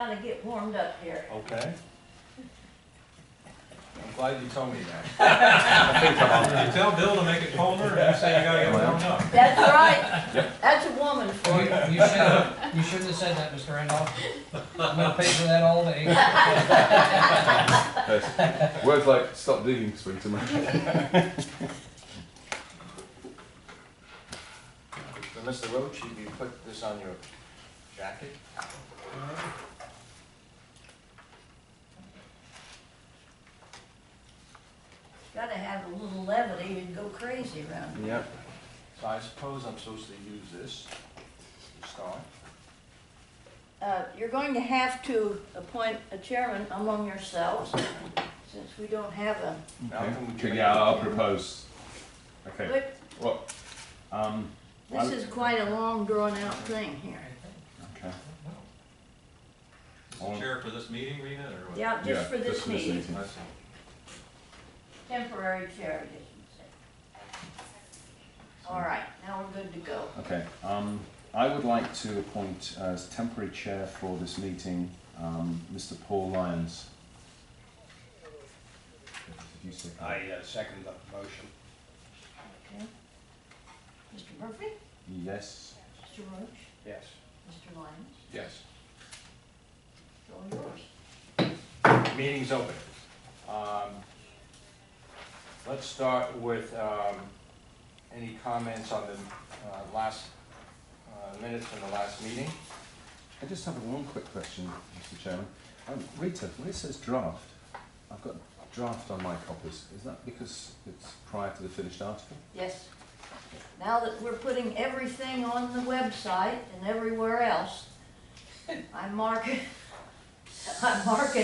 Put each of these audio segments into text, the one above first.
Gotta get warmed up here. Okay. I'm glad you told me that. I think I'm on You that. tell Bill to make it colder, and you say you gotta get warmed up. That's right. Yep. That's a woman for you. You shouldn't have said that, Mr. Randolph. I'm gonna pay for that all day. Yes. Words like "stop digging" spring to mind. So, Mr. Roach, you put this on your jacket? Gotta have a little levity and go crazy around here. Yep. So I suppose I'm supposed to use this to start. You're going to have to appoint a chairman among yourselves, since we don't have a. Okay. Yeah, I'll propose. Okay. But Well, this is quite a long, drawn-out thing here. okay. Is the chair for this meeting, Rena, or what? Yeah, just for this just for this meeting. meeting. Let's see. Temporary chair, I guess you'd say. All right, now we're good to go. Okay. I would like to appoint as temporary chair for this meeting, Mr. Paul Lyons. Did you second? Second the motion. Okay. Mr. Murphy? Yes. Mr. Roach? Yes. Mr. Lyons? Yes. It's all yours. Meeting's open. Let's start with any comments on the last minutes from the last meeting. I just have one quick question, Mr. Chairman. Rita, when it says draft, I've got draft on my copies. Is that because it's prior to the finished article? Yes. Now that we're putting everything on the website and everywhere else, I'm marking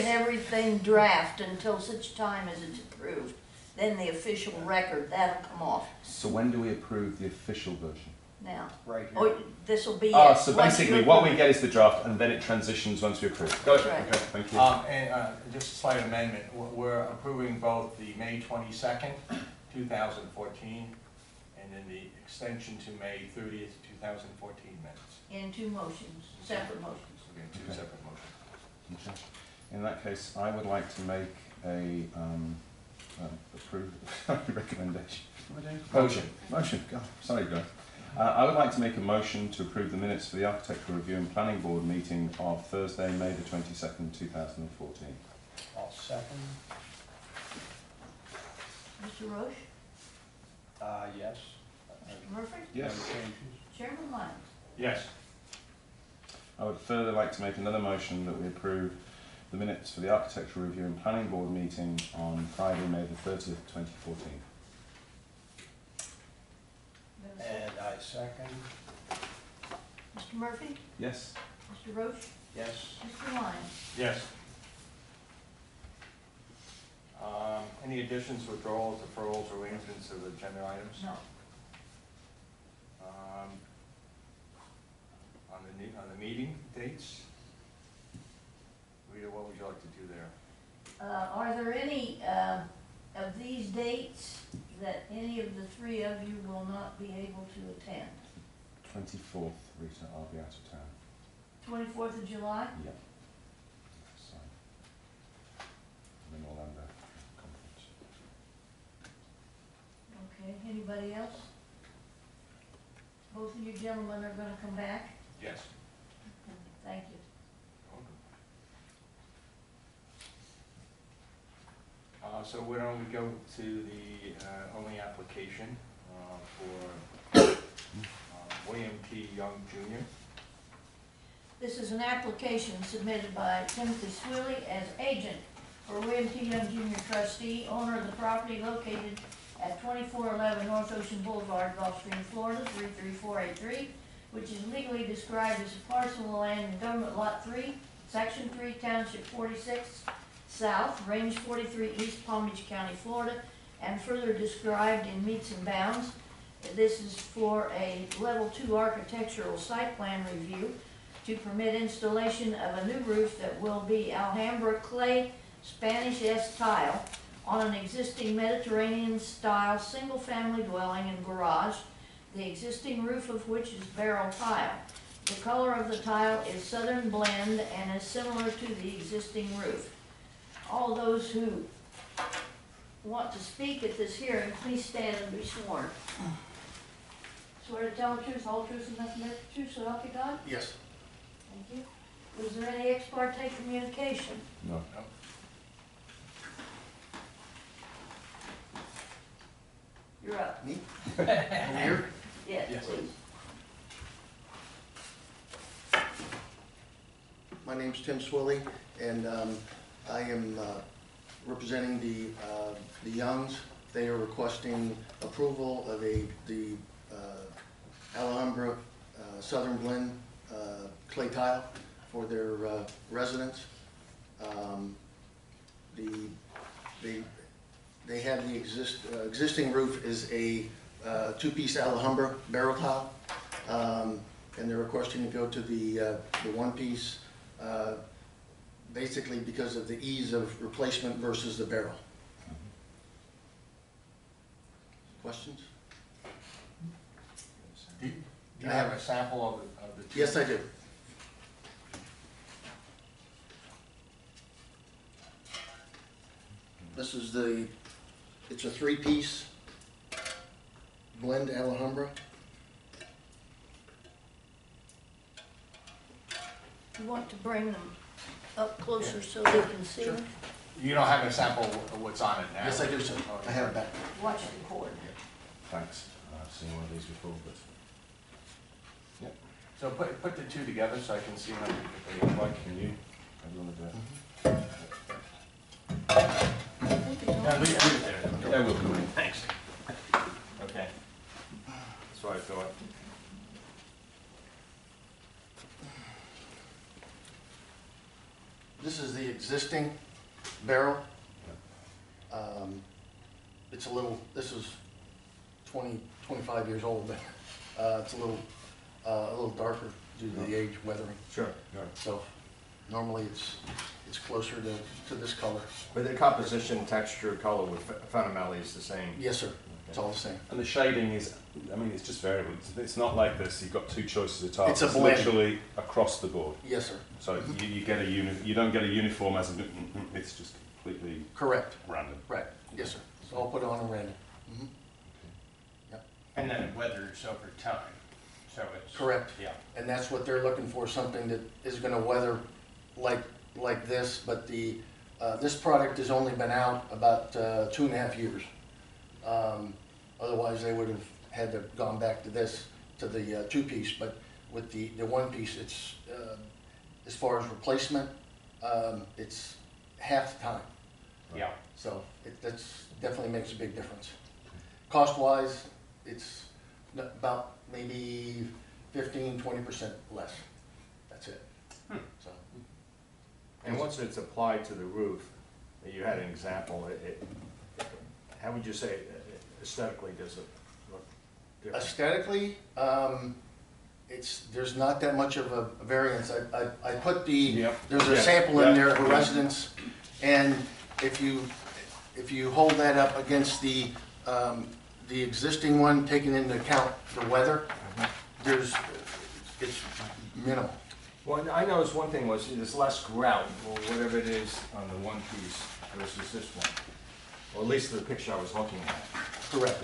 everything draft until such time as it's approved. Then the official record, that'll come off. So when do we approve the official version? Now, Right here. oh, this'll be it. Ah, so Once basically you what we approve. get is the draft and then it transitions once we approve. Got it? Right. Okay, thank you. And just a slight amendment, we're approving both the May 22nd, 2014, and then the extension to May 30th, 2014 minutes. In two motions, separate motions. So we have two Okay. separate motions. Okay. In that case, I would like to make a approve recommendation. What am I doing? Motion. God, sorry, guys. I would like to make a motion to approve the minutes for the Architectural Review and Planning Board meeting of Thursday, May the 22nd, 2014. I'll second. Mr. Roche? Yes. Mr. Murphy? Yes. Chairman Lyons? Yes. I would further like to make another motion that we approve the minutes for the Architectural Review and Planning Board meeting on Friday, May the 30th, 2014. And I second. Mr. Murphy? Yes. Mr. Roche? Yes. Mr. Lyons? Yes. Any additions, withdrawals, deferrals, arrangements of agenda items? No. On the meeting dates? Rita, what would you like to do there? Are there any of these dates that any of the three of you will not be able to attend? 24th, Rita, I'll be out of town. 24th of July? Yep. So, I'm in Orlando conference. Okay, anybody else? Both of you gentlemen are gonna come back? Yes. Thank you. So why don't we go to the only application for William T. Young Jr. This is an application submitted by Timothy Swilly as agent for William T. Young Jr. trustee, owner of the property located at 2411 North Ocean Boulevard, Gulfstream, Florida, 33483, which is legally described as a parcel of land in Government Lot 3, Section 3, Township 46, South, Range 43 East, Palm Beach County, Florida, and further described in meets and bounds. This is for a level 2 architectural site plan review to permit installation of a new roof that will be Alhambra clay Spanish-S tile on an existing Mediterranean-style single-family dwelling and garage, the existing roof of which is barrel tile. The color of the tile is Southern Blend and is similar to the existing roof. All those who want to speak at this hearing, please stand and be sworn. Swear to tell the truth, whole truth, and nothing but the truth, so help you God? Yes. Thank you. Was there any ex parte communication? No. You're up. Me? Over here? Yes, Yes. please. My name's Tim Swilly, and I am representing the Youngs. They are requesting approval of the Alhambra Southern Blend clay tile for their residence. They have the existing roof is a two-piece Alhambra barrel tile, and they're requesting to go to the one-piece, basically because of the ease of replacement versus the barrel. Questions? Do you have a sample of the two? Yes, I do. This is it's a three-piece blend Alhambra. You want to bring them up closer so they can see Sure. them? You don't have a sample of what's on it now? Yes, I do, sir. I have it back. Watch the cord. Thanks. I've seen one of these before, but So put the two together so I can see what they look like. can you? How do you want to do it? Yeah, leave it there. Yeah, we'll do it. Thanks. Okay. That's what I thought. This is the existing barrel. It's a little, this is 25 years old, but it's a little darker due to the age weathering. Sure. So normally it's closer to this color. But the composition, texture, color with fundamentally is the same? Yes, sir. It's all the same. And the shading is, I mean, it's just variable. It's not like this. You've got two choices of tiles. It's a blend. Literally across the board. Yes, sir. So you get you don't get a uniform as a, it's just completely Correct. random. Right. Yes, sir. It's all put on a random. And then it weathers over time, so it's. Correct. Yeah. And that's what they're looking for, something that is going to weather like this. But this product has only been out about 2.5 years. Otherwise, they would have had to gone back to the two-piece. But with the one-piece, it's as far as replacement, it's half the time. Yeah. So that's definitely makes a big difference. Cost-wise, it's about maybe 15–20% less. That's it. So. And once it's applied to the roof, you had an example, how would you say aesthetically does it look different? Aesthetically, there's not that much of a variance. I put there's a sample in there of a residence, and if you hold that up against the existing one, taking into account the weather, it's minimal. Well, I noticed one thing was there's less grout, or whatever it is, on the one piece versus this one. Or at least the picture I was looking at. Correct.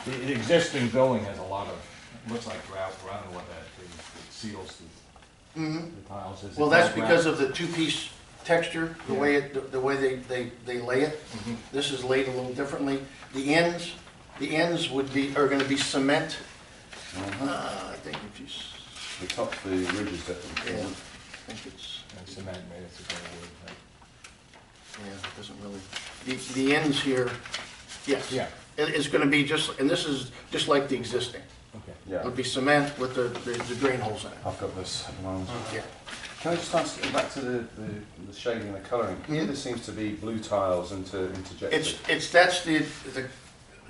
The existing building has a lot of, looks like grout, I don't know what that is, it seals the tiles. Is it Well, that's grout? because of the two-piece texture, the way they lay it. This is laid a little differently. The ends are going to be cement. I think if you. The top, the ridge is definitely. Yeah, I think it's. Cement made it a better word. Yeah, it doesn't really. The ends here, yes. Yeah. It's going to be and this is just like the existing. Okay. Yeah, It'll be cement with the drain holes in it. I've got this at the moment. Yeah. Can I just ask back to the shading and the colouring? Here there seems to be blue tiles interjected. That's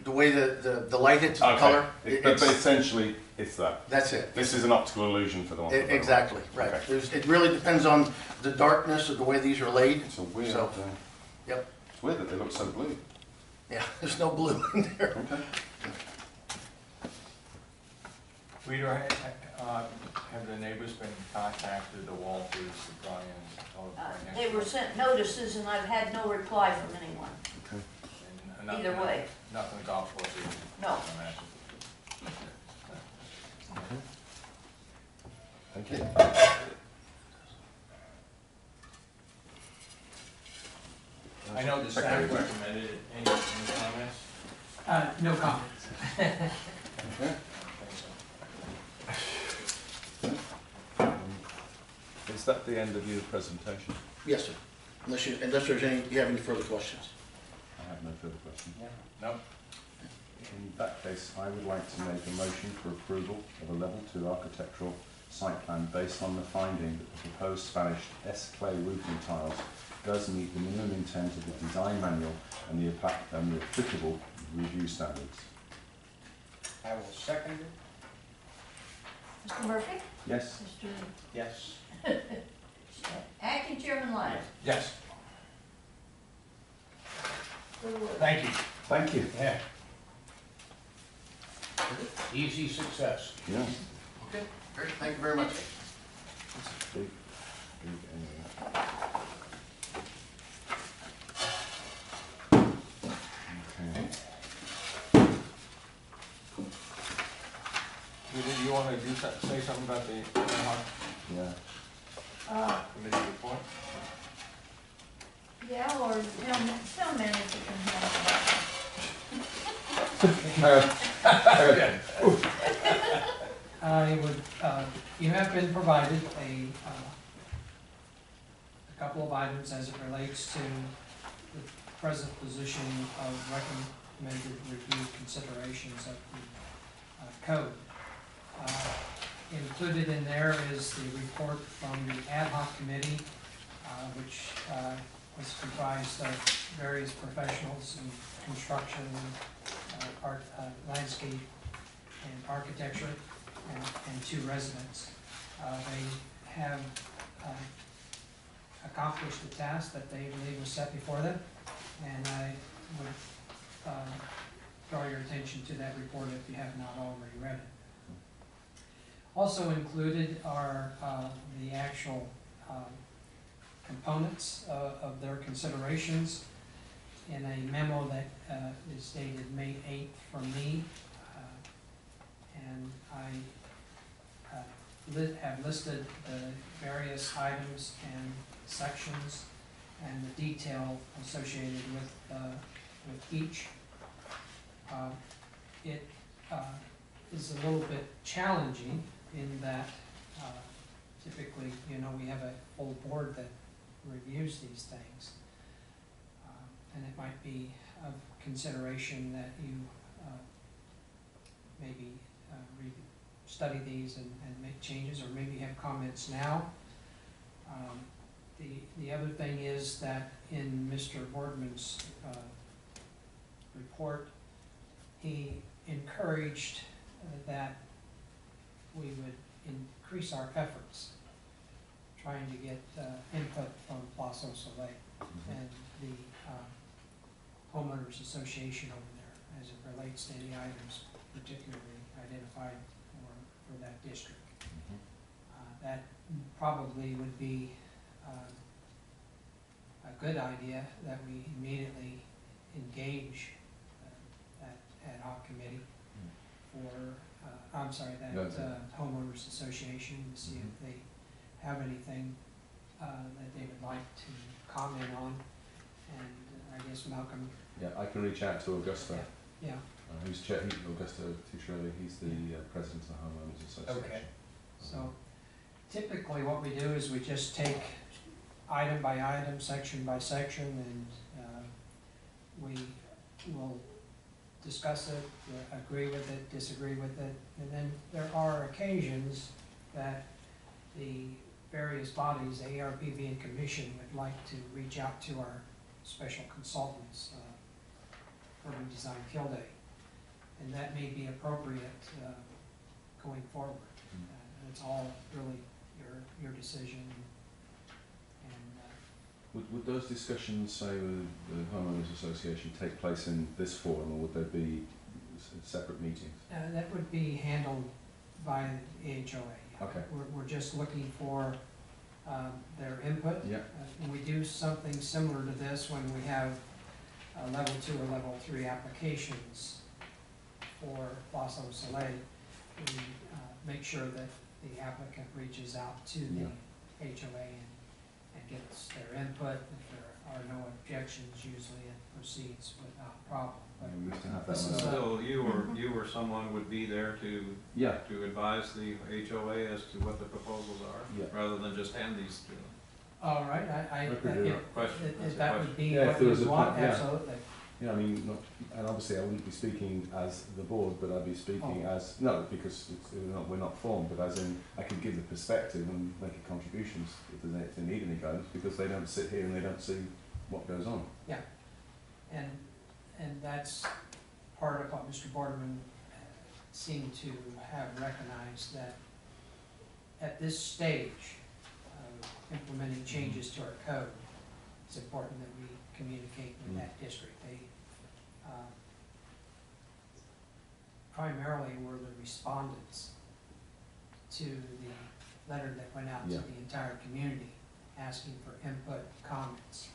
the way the light hits the color. But essentially, it's that. That's it. This is an optical illusion for the one. Exactly, right. Okay. It really depends on the darkness of the way these are laid. It's a weird. So, yep. It's weird that they look so blue. Yeah, there's no blue in there. Okay. Rita, Have the neighbors been contacted, the Walters, the Bryans? all right next They were door? sent notices and I've had no reply from anyone, Okay. And nothing- either way, Nothing golf course either? no. I imagine. Thank you. I know the staff Secretary. recommended it. Any comments? No comments. Okay. Is that the end of your presentation? Yes, sir. Unless there's you have any further questions. I have no further questions. No? In that case, I would like to make a motion for approval of a level 2 architectural site plan based on the finding that the proposed Spanish S-clay roofing tiles does meet the minimum intent of the design manual and the applicable review standards. I will second it. Mr. Murphy? Yes? Mr. Yes. Acting Chairman Lyons? Yes. Go to work. Thank you. Thank you. Yeah. Easy success. Yeah. Okay, great, thank you very much. Big area. Okay. You want to say something about the ad hoc Yeah. committee report? Yeah, or town manager can help. I would, you have been provided a couple of items as it relates to the present position of recommended review considerations of the code. Included in there is the report from the ad hoc committee, which was comprised of various professionals in construction, art, landscape, and architecture, and 2 residents. They have accomplished the task that they believe was set before them, and I would draw your attention to that report if you have not already read it. Also included are the actual components of their considerations in a memo that is dated May 8th from me. And I have listed the various items and sections and the detail associated with each. It is a little bit challenging in that typically, we have a full board that reviews these things. And it might be of consideration that you maybe study these and make changes, or maybe have comments now. The other thing is that in Mr. Boardman's report, he encouraged that we would increase our efforts trying to get input from Plaza Soleil and the homeowners association over there as it relates to any items particularly identified for that district. That probably would be a good idea, that we immediately engage that ad hoc committee for, that homeowners association, to see if they have anything that they would like to comment on. And I guess Malcolm. Yeah, I can reach out to Augusta. Yeah. Who's Augusta Ticciarelli, he's the president of the Homeowners Association. Okay. So typically what we do is we just take item by item, section by section, and we will discuss it, agree with it, disagree with it, and then there are occasions that the various bodies, ARPB and Commission, would like to reach out to our special consultants, Urban Design Field Day, and that may be appropriate going forward. It's all really your decision. And Would those discussions, say, with the Homeowners Association take place in this forum, or would there be separate meetings? that would be handled by the HOA, Okay. We're just looking for their input. Yeah. And we do something similar to this when we have level 2 or level 3 applications for Los Angeles Soleil. We make sure that the applicant reaches out to the HOA and gets their input. If there are no objections, usually it proceeds without problem. But And we used to have this that is one. So you or someone would be there Yeah. to advise the HOA as to what the proposals are? Yeah. Rather than just hand these to them? all right, I could do that. Question, that's if a that question. would be Yeah, if what there you was a want, point, yeah. absolutely. Yeah, I mean, not, and obviously I wouldn't be speaking as the board, but I'd be speaking Oh. as, no, because we're not formed, but as in, I can give the perspective and make a contributions if they need any guidance, because they don't sit here and they don't see what goes on. And that's part of what Mr. Boardman seemed to have recognized, that at this stage of implementing changes to our code, it's important that we communicate with that district. They primarily were the respondents to the letter that went out to Yeah. the entire community, asking for input, comments.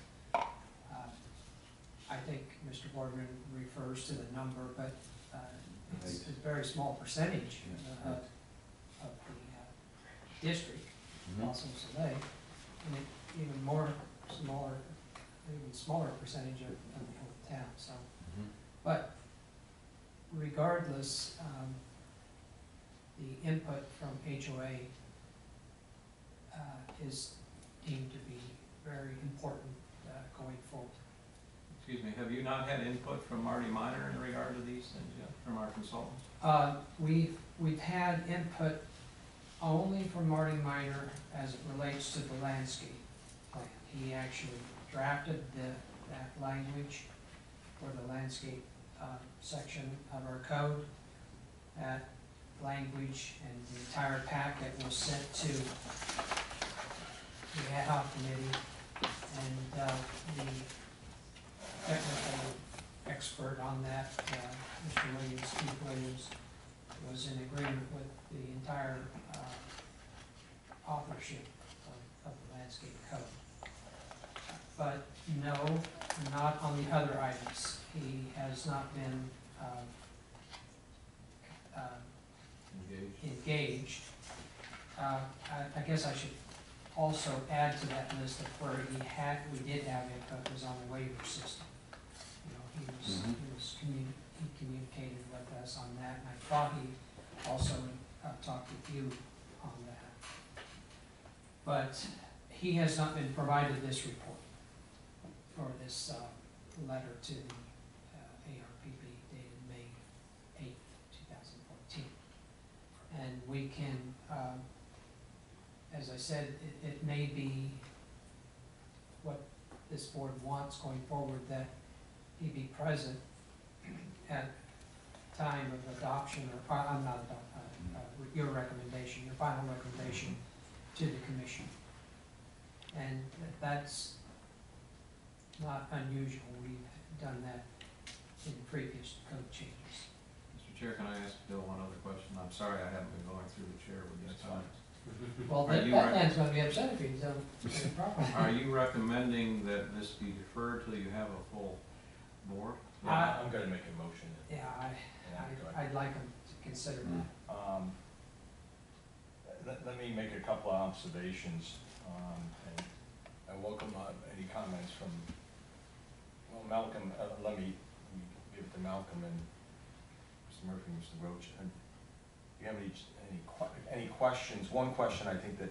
I think Mr. Boardman refers to the number, but it's a very small percentage Yeah. of the district, Mhm. Los Angeles Soleil, and it even smaller percentage of the whole town, so. Mhm. But regardless, the input from HOA is deemed to be very important going forward. Excuse me, have you not had input from Marty Minor in regard to these things yet, from our consultants? We've had input only from Marty Minor as it relates to the landscape plan. He actually drafted that language for the landscape section of our code. That language and the entire packet was sent to the ad hoc committee, and the technical expert on that, Mr. Williams, Keith Williams, was in agreement with the entire authorship of the landscape code. But no, not on the other items. He has not been engaged. I guess I should also add to that list of where we did have input was on the waiver system. You know, he communicated with us on that, and I thought he also talked with you on that. But he has not been provided this report, or this letter to the ARPB dated May 8th, 2014. And we can, as I said, it may be what this board wants going forward, that he be present at time of adoption, or I'm not your recommendation, your final recommendation to the commission. And that's not unusual. We've done that in previous code changes. Mr. Chair, can I ask Bill one other question? I'm sorry I haven't been going through the chair with you. That's fine. Well, Are you that man's gonna be upset if he doesn't do it properly. Are you recommending that this be deferred till you have a full board? Yeah, I'm gonna make a motion. Yeah, I'd like him to consider that. Let me make a couple of observations, and I welcome any comments from, well, Malcolm, let me give it to Malcolm and Mr. Murphy, Mr. Roach. Do you have any questions? One question I think that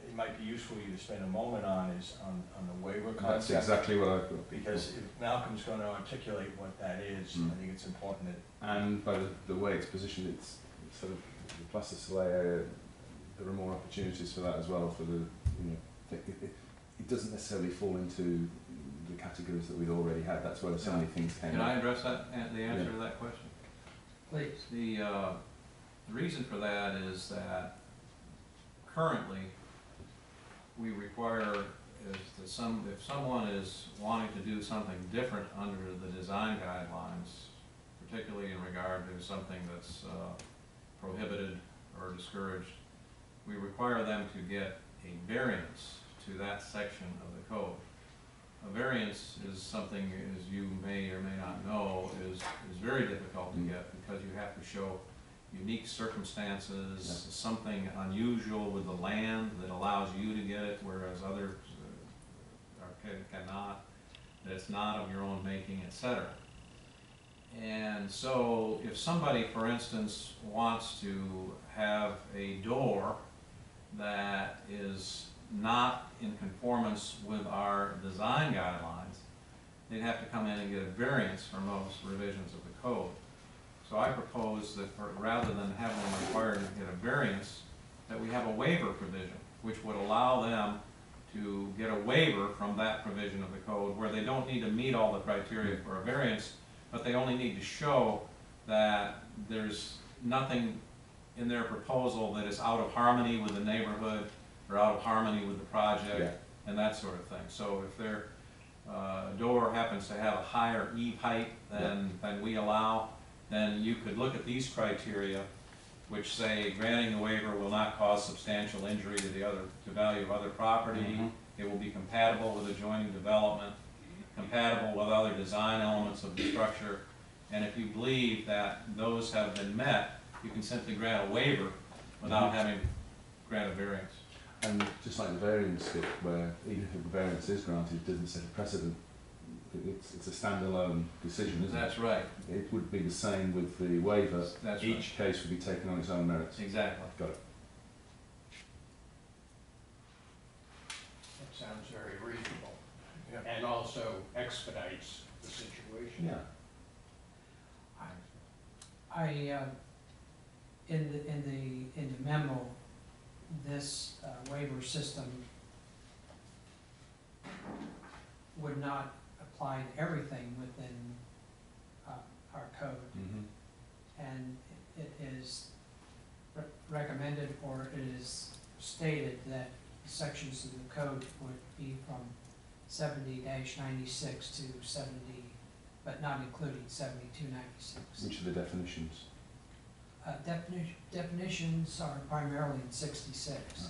it might be useful for you to spend a moment on is on the waiver concept. That's exactly what I've got. Because if Malcolm's going to articulate what that is, I think it's important that. And by the way it's positioned, it's sort of the Plaza Soleil area, there are more opportunities for that as well, for the, it doesn't necessarily fall into the categories that we'd already had. That's where so many things came Can up. I address that, the answer to that question? Please. The reason for that is that currently we require if someone is wanting to do something different under the design guidelines, particularly in regard to something that's prohibited or discouraged, we require them to get a variance to that section of the code. A variance is something, as you may or may not know, is very difficult to get because you have to show unique circumstances, something unusual with the land that allows you to get it, whereas others cannot, that it's not of your own making, etc. And so if somebody, for instance, wants to have a door that is not in conformance with our design guidelines, they'd have to come in and get a variance from those revisions of the code. So I propose that rather than having them required to get a variance, that we have a waiver provision, which would allow them to get a waiver from that provision of the code where they don't need to meet all the criteria for a variance, but they only need to show that there's nothing in their proposal that is out of harmony with the neighborhood or out of harmony with the project and that sort of thing. So if their door happens to have a higher eave height than we allow, then you could look at these criteria which say granting the waiver will not cause substantial injury to the value of other property. It will be compatible with adjoining development, compatible with other design elements of the structure, and if you believe that those have been met, you can simply grant a waiver without having to grant a variance. And just like the variance bit, where even if the variance is granted, it doesn't set a precedent. It's a standalone decision, isn't That's right. it? It would be the same with the waiver. That's Each case would be taken on its own merits. Exactly. Got it. That sounds very reasonable. Yeah. And also expedites the situation. Yeah. In the memo, this waiver system would not apply to everything within our code. And it is recommended, or it is stated that sections of the code would be from 70-96 to 70, but not including 72-96. Which are the definitions? Definitions are primarily in 66.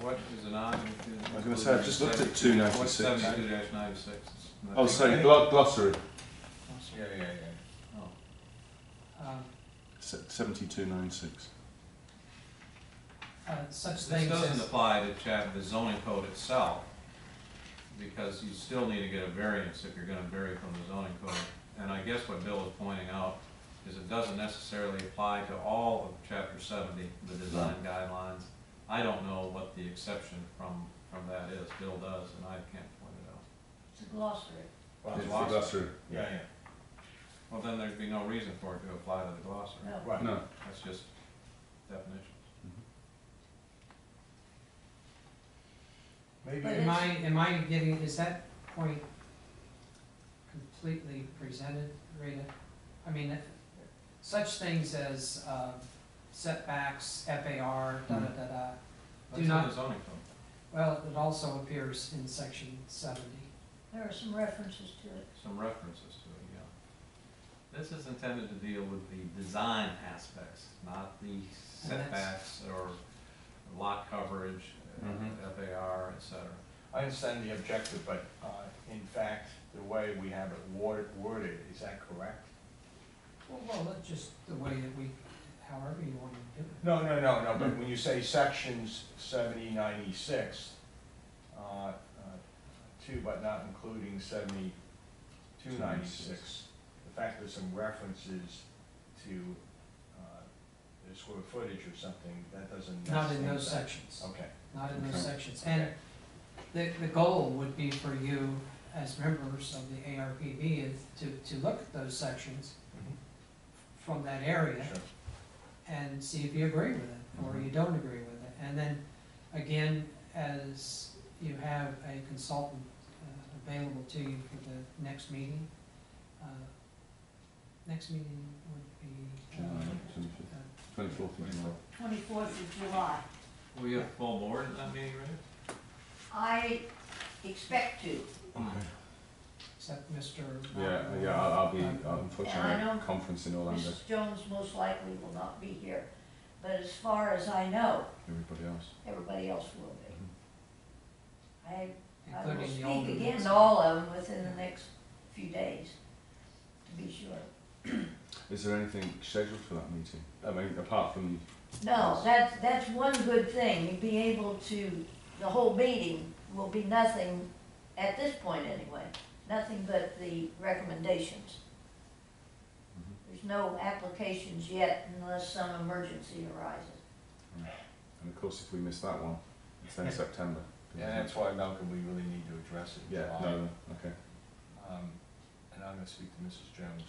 What is it on? I was going to say, I've just looked at 296. What's 72-96? Oh, sorry, glossary. Yeah. Oh. 7296. Such This things doesn't as, apply to the zoning code itself, because you still need to get a variance if you're gonna vary from the zoning code. And I guess what Bill is pointing out is it doesn't necessarily apply to all of chapter 70, the design guidelines. I don't know what the exception from that is. Bill does, and I can't point it out. It's a glossary. It's the glossary. Yeah. Well, then there'd be no reason for it to apply to the glossary. No. Right. No. That's just definitions. Maybe. But am I getting, is that point completely presented, Rita? I mean, such things as setbacks, FAR, do That's in not, the zoning code. well, it also appears in section 70. There are some references to it. Some references to it, yeah. This is intended to deal with the design aspects, not the setbacks or lot coverage, FAR, etc. I understand the objective, but in fact, the way we have it worded, is that correct? Well, that's just the way that we, however you want to do it. No, but when you say sections 70, 96, two, but not including 72, 96, the fact there's some references to the square footage or something, that doesn't. Not in those sections. Okay. Not in those Okay. sections. And the goal would be for you, as members of the ARPB, is to look at those sections from that area Sure. and see if you agree with it, or you don't agree with it. And then, again, as you have a consultant available to you for the next meeting, next meeting would be 24th of July. 24th of July. Will you have full board at that meeting, Rita? I expect to. except Mr. Yeah, I'll be, unfortunately, And I at know a conference in Orlando. Mrs. Jones most likely will not be here. but as far as I know, Everybody else. everybody else will be. I will Including the older speak again ones. to all of them within the next few days, to be sure. Is there anything scheduled for that meeting? I mean, apart from, No, that's one good thing, you'd be able to, the whole meeting will be nothing, at this point anyway, nothing but the recommendations. There's no applications yet unless some emergency arises. and of course, if we miss that one, it's then September. Yeah, that's why, Malcolm, we really need to address it. in Yeah, July. no, okay. And I'm gonna speak to Mrs. Jones.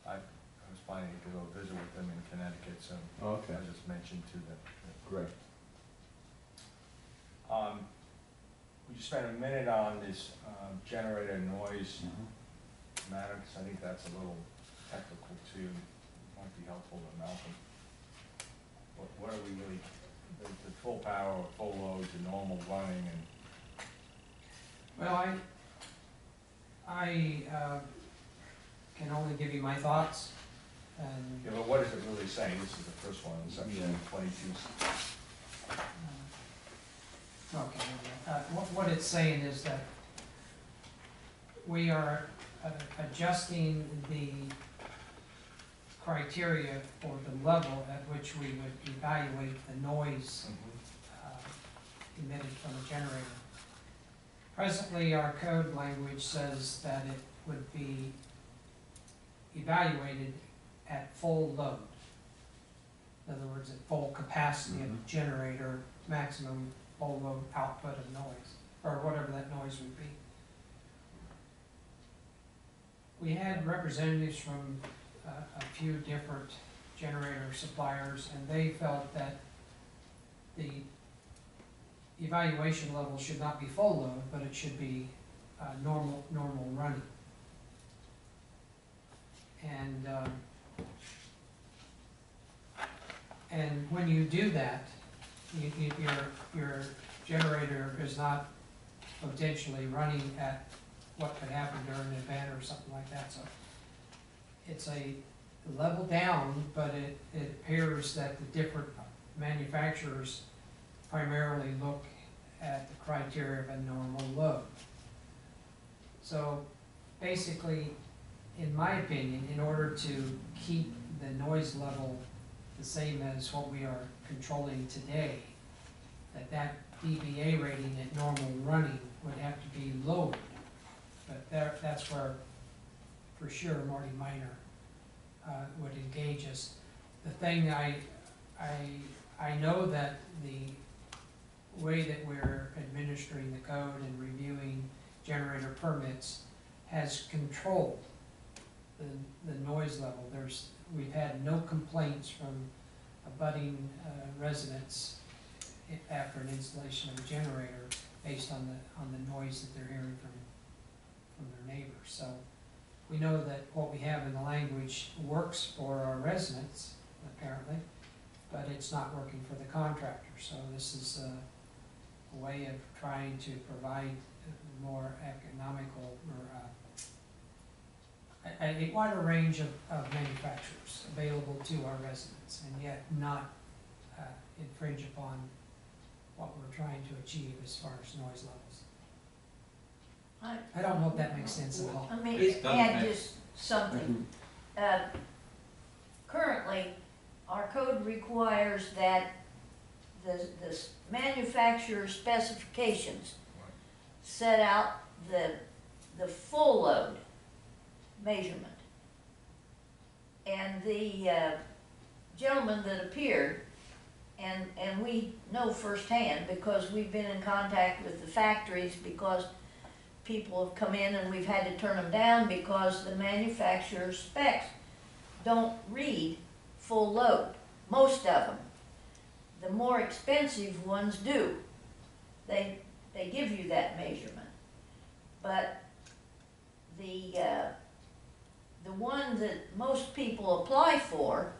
I was planning to go visit with them in Connecticut, so Oh, okay, I just mentioned to them. great. Would you spend a minute on this generator noise matter, because I think that's a little technical too, might be helpful to Malcolm. What are we really, the full power or full load to normal running and, Well, I can only give you my thoughts, and yeah, but what is it really saying? This is the first one, section 22. okay, what it's saying is that we are adjusting the criteria for the level at which we would evaluate the noise emitted from a generator. Presently, our code language says that it would be evaluated at full load. In other words, at full capacity of the generator, maximum full load output of noise, or whatever that noise would be. We had representatives from a few different generator suppliers, and they felt that the evaluation level should not be full load, but it should be normal running. And when you do that, your generator is not potentially running at what could happen during an event or something like that. So it's a level down, but it appears that the different manufacturers primarily look at the criteria of a normal load. So basically, in my opinion, in order to keep the noise level the same as what we are controlling today, that dBA rating at normal running would have to be lowered. But that's where, for sure, Marty Miner would engage us. The thing I know that the way that we're administering the code and reviewing generator permits has controlled the noise level. We've had no complaints from abutting residents after an installation of a generator based on the noise that they're hearing from their neighbors. So we know that what we have in the language works for our residents, apparently, but it's not working for the contractor. So this is a way of trying to provide more economical or a wider range of manufacturers available to our residents, and yet not infringe upon what we're trying to achieve as far as noise levels. I don't know if that makes sense at all. Let me It doesn't add make- just something. Currently, our code requires that the manufacturer specifications set out the full load measurement. And the gentleman that appeared, and we know firsthand because we've been in contact with the factories, because people have come in and we've had to turn them down because the manufacturer's specs don't read full load. Most of them. The more expensive ones do. They give you that measurement. But the one that most people apply for,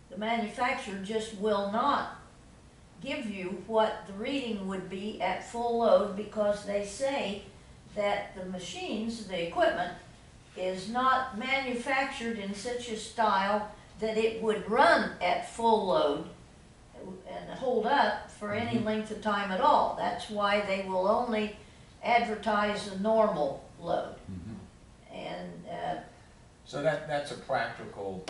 the manufacturer just will not give you what the reading would be at full load, because they say that the machines, the equipment, is not manufactured in such a style that it would run at full load and hold up for any length of time at all. That's why they will only advertise the normal load. And, So that's a practical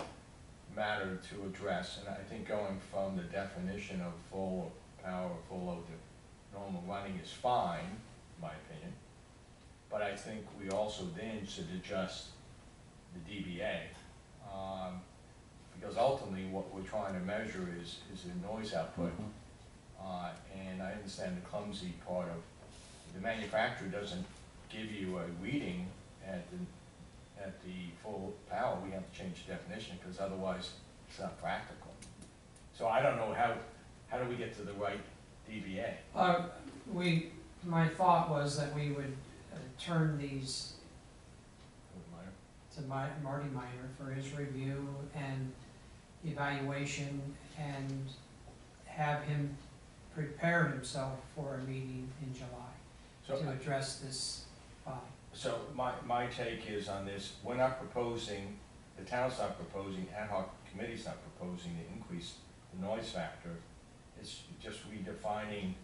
matter to address, and I think going from the definition of full power, full load to normal running is fine, in my opinion. But I think we also then should adjust the DBA, because ultimately what we're trying to measure is the noise output. And I understand the clumsy part of, the manufacturer doesn't give you a reading at the full power. We have to change the definition, because otherwise it's not practical. So I don't know how do we get to the right DBA? My thought was that we would turn these to Marty Miner for his review and evaluation, and have him prepare himself for a meeting in July to address this file. So my take is on this, we're not proposing, the town's not proposing, ad hoc committee's not proposing to increase the noise factor. It's just redefining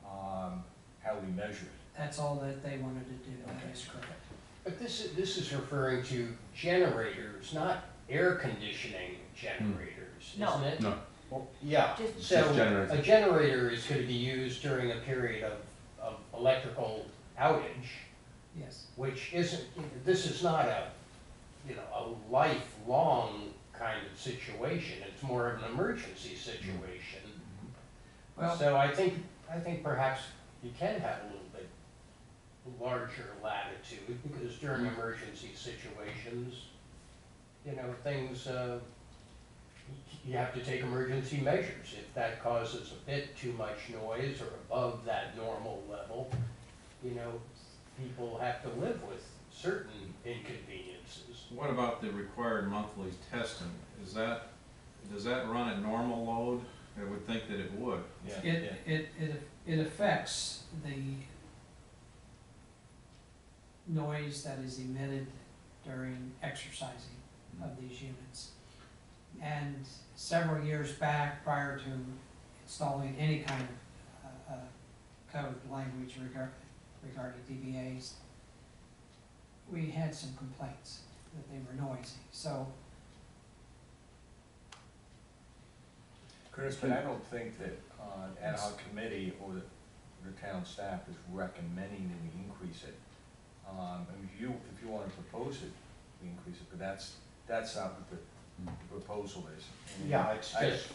how we measure it. That's all that they wanted to do, that Okay. is correct. But this is referring to generators, not air conditioning generators, No. isn't it? No. Well, yeah, Just- so Just generators. a generator is going to be used during a period of electrical outage, Yes. which isn't, this is not a lifelong kind of situation. It's more of an emergency situation. Well, So I think perhaps you can have a little bit larger latitude, because during emergency situations, things, you have to take emergency measures. If that causes a bit too much noise or above that normal level, people have to live with certain inconveniences. What about the required monthly testing? Does that run at normal load? I would think that it would. Yeah, It affects the noise that is emitted during exercising of these units. And several years back, prior to installing any kind of code language regarding DBAs, we had some complaints that they were noisy. So Chris, but I don't think that ad hoc committee or the town staff is recommending that we increase it. I mean, if you want to propose it, we increase it, but that's not what the proposal is. I mean, Yeah, it's just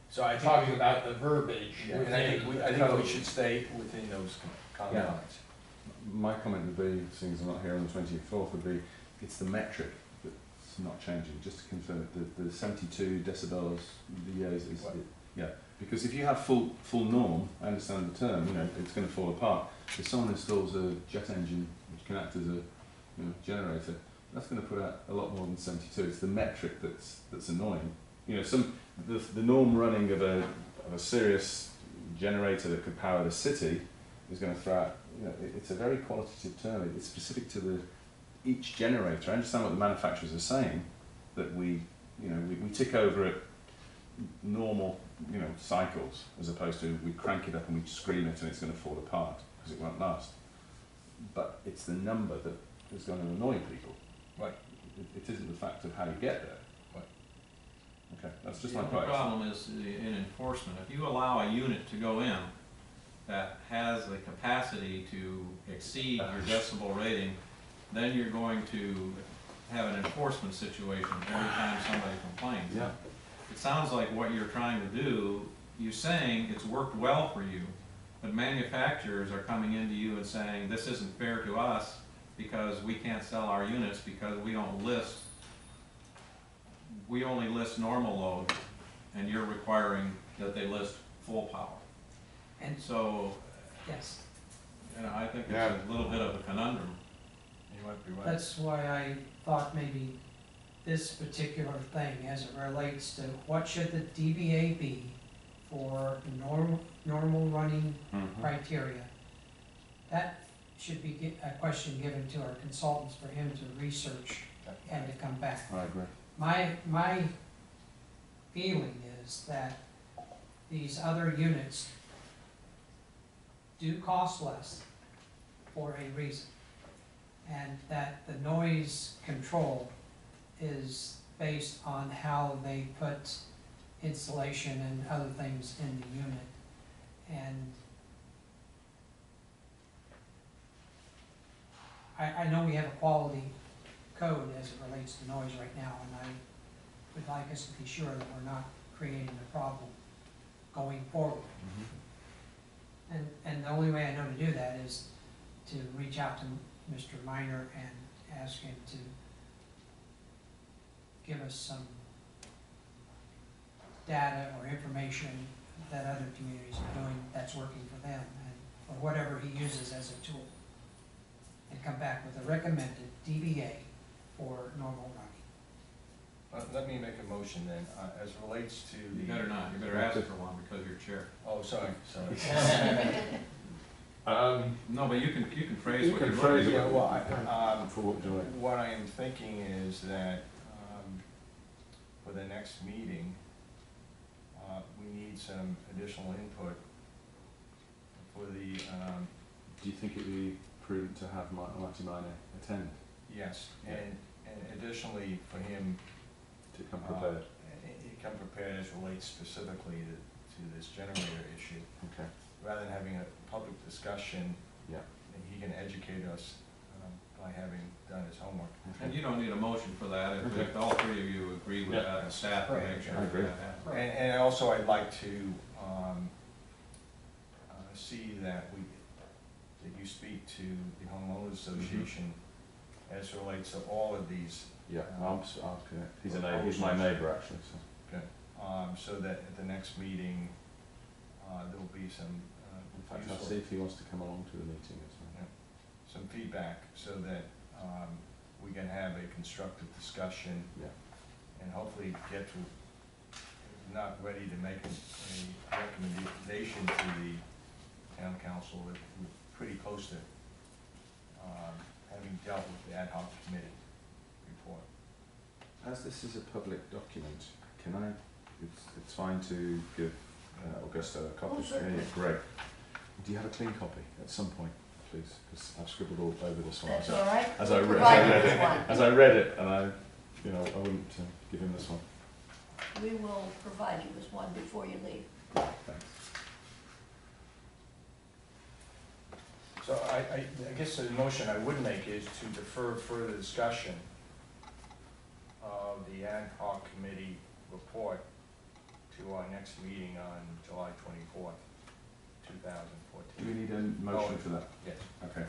So I think, talking about the verbiage yeah, and I think we should stay within those confines. My comment would be, seeing as I'm not here on the 24th, would be, it's the metric that's not changing, just to confirm, the 72 decibels, the years is, Right. yeah, because if you have full norm, I understand the term, it's going to fall apart. If someone installs a jet engine, which can act as a generator, that's going to put out a lot more than 72. It's the metric that's annoying. The norm running of a serious generator that could power the city is going to throw out, it's a very qualitative term. It's specific to each generator. I understand what the manufacturers are saying, that we tick over at normal, cycles, as opposed to we crank it up and we scream it and it's going to fall apart because it won't last. But it's the number that is going to annoy people. Right. It isn't the fact of how you get there. Right. Okay, that's just my The question. problem is in enforcement. If you allow a unit to go in that has the capacity to exceed your decibel rating, then you're going to have an enforcement situation every time somebody complains. Yeah. It sounds like what you're trying to do, you're saying it's worked well for you, but manufacturers are coming into you and saying, this isn't fair to us because we can't sell our units because we only list normal load, and you're requiring that they list full power. And So, yes, I think it's a little bit of a conundrum. You might be right. that's why I thought maybe this particular thing, as it relates to what should the DBA be for normal running criteria, that should be a question given to our consultants for him to research and to come back. I agree. My feeling is that these other units do cost less for a reason. And that the noise control is based on how they put insulation and other things in the unit. And I know we have a quality code as it relates to noise right now, and I would like us to be sure that we're not creating a problem going forward. And the only way I know to do that is to reach out to Mr. Minor and ask him to give us some data or information that other communities are doing that's working for them, and, or whatever he uses as a tool. And come back with a recommended DBA for normal running. Let me make a motion then, as it relates to the. You better not, you better ask for one because you're chair. Oh, sorry. No, but you can phrase You what can you're phrase looking it. for. Well, For what joy? what I am thinking is that, for the next meeting, we need some additional input for the, Do you think it'd be prudent to have Marty Minor attend yes, Yeah. and additionally for him, to come prepared? he come prepared as relates specifically to this generator issue, Okay. rather than having a public discussion, Yeah. and he can educate us by having done his homework. And you don't need a motion for that, if, Okay. if all three of you agree with Yeah. that, and staff will make sure I agree. that happens. And also I'd like to see that you speak to the homeowners association as it relates to all of these. Yeah, I'll connect. He's my neighbour actually, so. So that at the next meeting, there'll be some In fact, I'll see if he wants to come along to the meeting as well. some feedback, so that we can have a constructive discussion Yeah. and hopefully get to, not ready to make a recommendation to the town council, that we're pretty close to having dealt with the ad hoc committee report. As this is a public document, can I, it's fine to give Augusta a copy? Oh, certainly. Yeah, great. Do you have a clean copy at some point, please? Because I've scribbled all over this one. That's all right. As I read Provide you it, with one. as I read it, and I wouldn't give him this one. We will provide you with one before you leave. Thanks. So I guess the motion I would make is to defer further discussion of the ad hoc committee report to our next meeting on July 24th, 2014. Do we need a motion for that? Yes. Okay.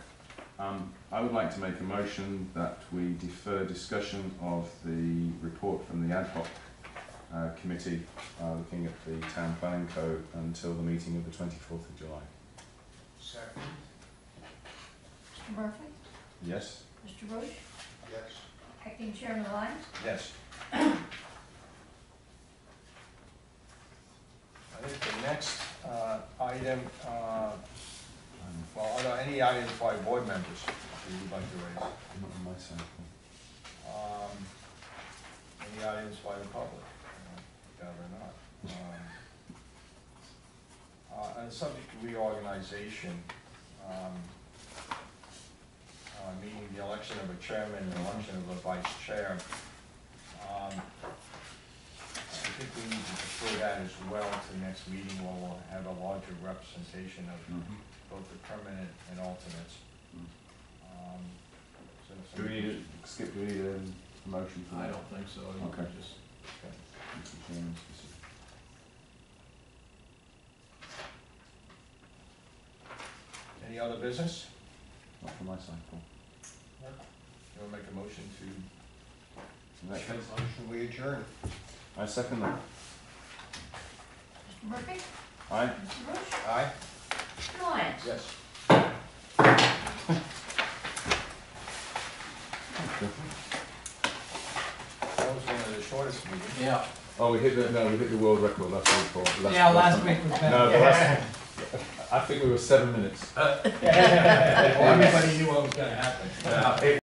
I would like to make a motion that we defer discussion of the report from the ad hoc committee looking at the town planning code until the meeting of the 24th of July. Second. Mr. Murphy? Yes? Mr. Roach? Yes. Acting Chairman Lyons? Yes. I think the next item, well, are there any items by board members that you'd like to raise? Not on my side. Any items by the public? Doubt or not. On the subject of reorganization, meaning the election of a chairman and election of a vice chair, I think we need to defer that as well to the next meeting, where we'll have a larger representation of both the permanent and alternates. Do we need a motion for that? I don't think so. You Okay. can just- Mr. Chairman, Any other business? not from my side, Paul. You want to make a motion to? In that case, Motion we adjourn. I second that. Mr. Murphy? Aye? Mr. Roach? Aye. Mr. Lyons? Yes. That was one of the shortest meetings. Yeah. Oh, we hit the world record last week, Paul. Yeah, last week was better. No, the last, I think we were 7 minutes. Everybody knew what was gonna happen.